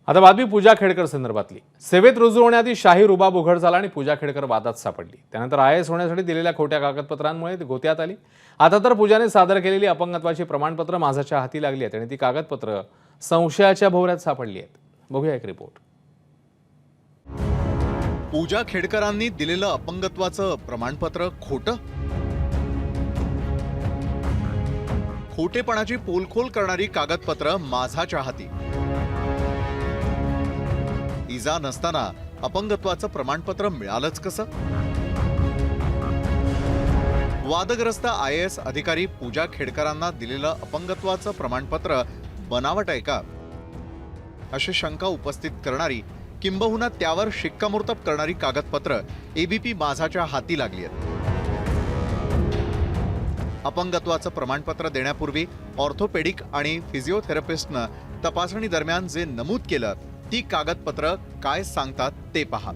आता बातमी पूजा खेडकर संदर्भातली। सेवेत रुजू होण्याआधी शाही रुबाब उघड झाला आणि पूजा खेडकर वादात सापडली। त्यानंतर IAS होण्यासाठी दिलेल्या खोट्या कागदपत्रांमुळे ती गोत्यात आली। आता तर पूजाने सादर केलेली अपंगत्वाची प्रमाणपत्र माझ्या हाती लागली आहेत आणि ती कागदपत्र संशयाच्या भोवऱ्यात सापडली आहेत। बघूया एक रिपोर्ट। पूजा खेडकरांनी दिलेलं अपंगत्वाचं प्रमाणपत्र खोटं? खोटेपणाची पोलखोल करणारी कागदपत्र माझ्या हाती। इजा नसताना अपंगत्वाचं प्रमाणपत्र मिळालंच कसं? वादग्रस्त IAS अधिकारी पूजा खेडकरांना दिलेलं अपंगत्वाचं प्रमाणपत्र बनावट आहे का, अशी शंका उपस्थित करणारी किंबहुना त्यावर शिक्कामोर्तब करणारी कागदपत्र ABP माझाच्या हाती लागली आहेत। अपंगत्वाचं प्रमाणपत्र देण्यापूर्वी ऑर्थोपेडिक आणि फिजिओथेरपिस्टनं तपासणी दरम्यान जे नमूद केलं ती कागदपत्र काय सांगतात ते पहा।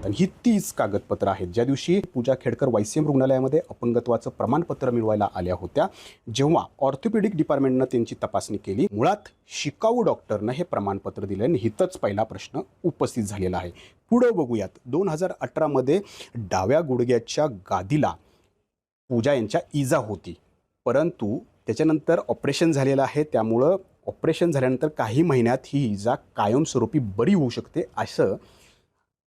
ही तीच कागदपत्र आहेत ज्या दिवशी पूजा खेडकर YCM रुग्णालयामध्ये अपंगत्वाचं प्रमाणपत्र मिळवायला आल्या होत्या, जेव्हा ऑर्थोपेडिक डिपार्टमेंटनं त्यांची तपासणी केली, मुळात शिकाऊ डॉक्टरनं हे प्रमाणपत्र दिले आणि हितच पहिला प्रश्न उपस्थित झालेला आहे। पुढे बघूयात। 2018 मध्ये डाव्या गुडघ्याच्या गादीला पूजा यांच्या इजा होती, परंतु त्याच्यानंतर ऑपरेशन झालेलं आहे। त्यामुळं ऑपरेशन झाल्यानंतर काही महिन्यात ही इजा कायमस्वरूपी बरी होऊ शकते असं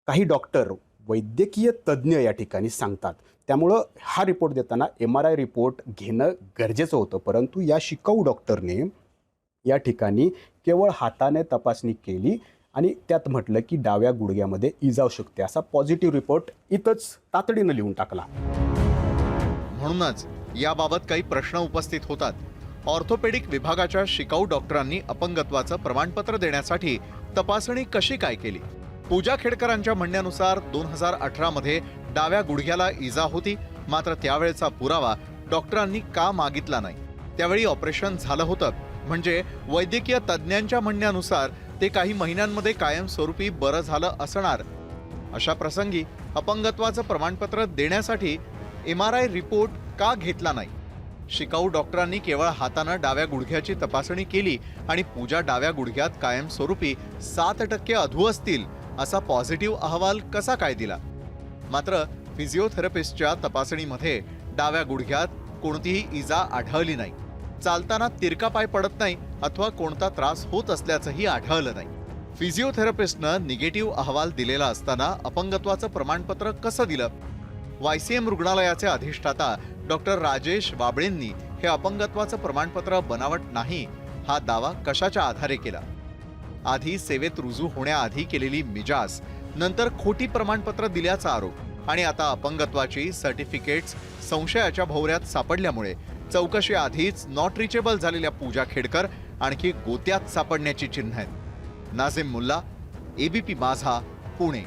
काही डॉक्टर, वैद्यकीय तज्ज्ञ या ठिकाणी सांगतात। त्यामुळं हा रिपोर्ट देताना MRI रिपोर्ट घेणं गरजेचं होतं, परंतु या शिकाऊ डॉक्टरने या ठिकाणी केवळ हाताने तपासणी केली आणि त्यात म्हटलं की डाव्या गुडघ्यामध्ये इजा होऊ शकते असा पॉझिटिव्ह रिपोर्ट इथंच तातडीनं लिहून टाकला। म्हणूनच याबाबत काही प्रश्न उपस्थित होतात। ऑर्थोपेडिक विभागाच्या शिकाऊ डॉक्टरांनी अपंगत्वाचं प्रमाणपत्र देण्यासाठी तपासणी कशी काय केली? पूजा खेडकरांच्या म्हणण्यानुसार 2018 मध्ये डाव्या गुडघ्याला इजा होती, मात्र त्यावेळचा पुरावा डॉक्टरांनी का मागितला नाही? त्यावेळी ऑपरेशन झालं होतं, म्हणजे वैद्यकीय तज्ज्ञांच्या म्हणण्यानुसार ते काही महिन्यांमध्ये कायमस्वरूपी बरं झालं असणार। अशा प्रसंगी अपंगत्वाचं प्रमाणपत्र देण्यासाठी MRI रिपोर्ट का घेतला नाही? शिकाऊ डॉक्टरांनी केवळ हातानं डाव्या गुडघ्याची तपासणी केली आणि पूजा डाव्या गुडघ्यात कायमस्वरूपी 7% अधू असतील असा पॉझिटिव्ह अहवाल कसा काय दिला? मात्र फिजिओथेरपिस्टच्या तपासणीमध्ये डाव्या गुडघ्यात कोणतीही इजा आढळली नाही, चालताना तिरका पाय पडत नाही अथवा कोणता त्रास होत असल्याचंही आढळलं नाही। फिजिओथेरपिस्टनं निगेटिव्ह अहवाल दिलेला असताना अपंगत्वाचं प्रमाणपत्र कसं दिलं? YCM रुग्णालयाचे अधिष्ठाता डॉक्टर राजेश वाबळेंनी हे अपंगत्वाचं प्रमाणपत्र बनावट नाही हा दावा कशाच्या आधारे केला? आधी सेवेत रुजू होण्याआधी केलेली मिजाज, नंतर खोटी प्रमाणपत्र दिल्याचा आरोप आणि आता अपंगत्वाची सर्टिफिकेट्स संशयाच्या भोवऱ्यात सापडल्यामुळे चौकशी आधीच नॉट रिचेबल झालेल्या पूजा खेडकर आणखी गोत्यात सापडण्याची चिन्ह आहेत। नाझिम मुल्ला, ABP माझा, पुणे।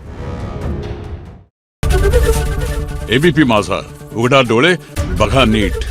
ABP माझा, उघडा डोळे बघा नीट।